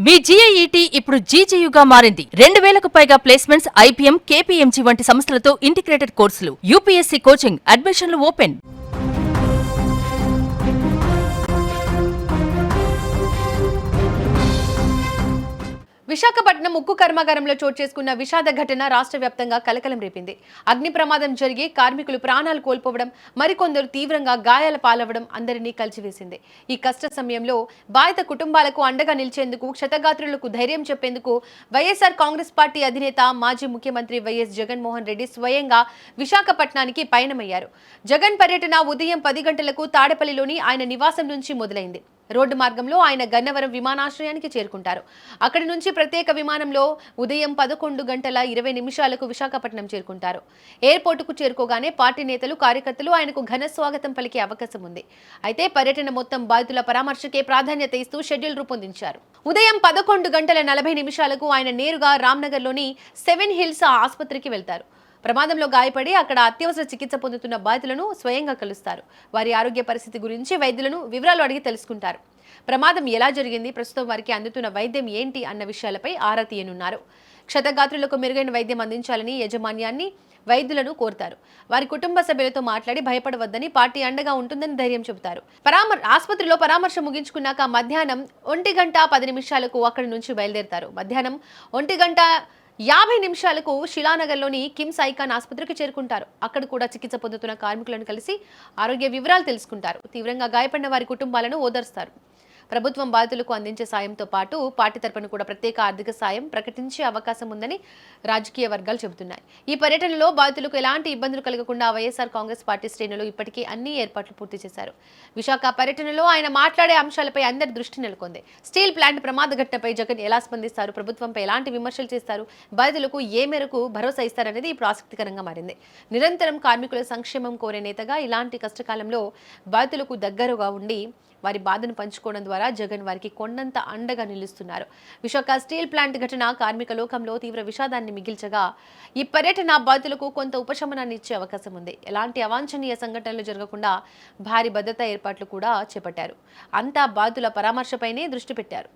మీ జీఐఈటీ ఇప్పుడు జీజేయుగా మారింది. 2000కు పైగా ప్లేస్మెంట్స్, ఐపీఎం, కేపీఎంజీ వంటి సంస్థలతో ఇంటిగ్రేటెడ్ కోర్సులు. యూపీఎస్సీ కోచింగ్, అడ్మిషన్లు ఓపెన్. విశాఖపట్నం ఉక్కు కర్మాగారంలో చోటు చేసుకున్న విషాద ఘటన రాష్ట్ర వ్యాప్తంగా కలకలం రేపింది. అగ్ని ప్రమాదం జరిగి కార్మికులు ప్రాణాలు కోల్పోవడం, మరికొందరు తీవ్రంగా గాయాల పాలవడం అందరినీ కలిచివేసింది. ఈ కష్ట సమయంలో బాధిత కుటుంబాలకు అండగా నిలిచేందుకు, క్షతగాత్రులకు ధైర్యం చెప్పేందుకు వైఎస్ఆర్ కాంగ్రెస్ పార్టీ అధినేత మాజీ ముఖ్యమంత్రి వైఎస్ జగన్మోహన్ రెడ్డి స్వయంగా విశాఖపట్నానికి పయనమయ్యారు. జగన్ పర్యటన ఉదయం 10 గంటలకు తాడేపల్లిలోని ఆయన నివాసం నుంచి మొదలైంది. రోడ్డు మార్గంలో ఆయన గన్నవరం విమానాశ్రయానికి చేరుకుంటారు. అక్కడి నుంచి ప్రత్యేక విమానంలో ఉదయం 11:20 విశాఖపట్నం చేరుకుంటారు. ఎయిర్పోర్టుకు చేరుకోగానే పార్టీ నేతలు, కార్యకర్తలు ఆయనకు ఘన స్వాగతం పలికే అవకాశం ఉంది. అయితే పర్యటన మొత్తం బాధితుల పరామర్శకే ప్రాధాన్యత ఇస్తూ షెడ్యూల్ రూపొందించారు. ఉదయం 11:40 ఆయన నేరుగా రామ్నగర్లోని 7 హిల్స్ ఆసుపత్రికి వెళ్తారు. ప్రమాదంలో గాయపడి అక్కడ అత్యవసర చికిత్స పొందుతున్న బాధితులను స్వయంగా కలుస్తారు. వారి ఆరోగ్య పరిస్థితి గురించి వైద్యులను వివరాలు అడిగి తెలుసుకుంటారు. ప్రమాదం ఎలా జరిగింది, ప్రస్తుతం వారికి అందుతున్న వైద్యం ఏంటి అన్న విషయాలపై ఆరా తీయనున్నారు. క్షతగాత్రులకు మెరుగైన వైద్యం అందించాలని యాజమాన్యాన్ని, వైద్యులను కోరుతారు. వారి కుటుంబ సభ్యులతో మాట్లాడి భయపడవద్దని, పార్టీ అండగా ఉంటుందని ధైర్యం చెబుతారు. ఆసుపత్రిలో పరామర్శ ముగించుకున్నాక మధ్యాహ్నం 1:10 అక్కడి నుంచి బయలుదేరతారు. మధ్యాహ్నం 1:50 శిలానగర్లోని కిమ్స్ ఐకాన్ ఆసుపత్రికి చేరుకుంటారు. అక్కడ కూడా చికిత్స పొందుతున్న కార్మికులను కలిసి ఆరోగ్య వివరాలు తెలుసుకుంటారు. తీవ్రంగా గాయపడిన వారి కుటుంబాలను ఓదార్స్తారు. ప్రభుత్వం బాధితులకు అందించే సాయంతో పాటు పార్టీ తరపున కూడా ప్రత్యేక ఆర్థిక సాయం ప్రకటించే అవకాశం ఉందని రాజకీయ వర్గాలు చెబుతున్నాయి. ఈ పర్యటనలో బాధితులకు ఎలాంటి ఇబ్బందులు కలగకుండా వైఎస్ఆర్ కాంగ్రెస్ పార్టీ శ్రేణులు ఇప్పటికీ అన్ని ఏర్పాట్లు పూర్తి చేశారు. విశాఖ పర్యటనలో ఆయన మాట్లాడే అంశాలపై అందరి దృష్టి నెలకొంది. స్టీల్ ప్లాంట్ ప్రమాద ఘటనపై జగన్ ఎలా స్పందిస్తారు, ప్రభుత్వంపై ఎలాంటి విమర్శలు చేస్తారు, బాధితులకు ఏ మేరకు భరోసా ఇస్తారనేది ఇప్పుడు ఆసక్తికరంగా మారింది. నిరంతరం కార్మికుల సంక్షేమం కోరే నేతగా ఇలాంటి కష్టకాలంలో బాధితులకు దగ్గరగా ఉండి వారి బాధను పంచుకోవడం ద్వారా జగన్ వారికి కొండంత అండగా నిలుస్తున్నారు. విశాఖ స్టీల్ ప్లాంట్ ఘటన కార్మిక లోకంలో తీవ్ర విషాదాన్ని మిగిల్చగా, ఈ పర్యటన బాధితులకు కొంత ఉపశమనాన్ని ఇచ్చే అవకాశం ఉంది. ఎలాంటి అవాంఛనీయ సంఘటనలు జరగకుండా భారీ భద్రతా ఏర్పాట్లు కూడా చేపట్టారు. అంతా బాధితుల పరామర్శపైనే దృష్టి పెట్టారు.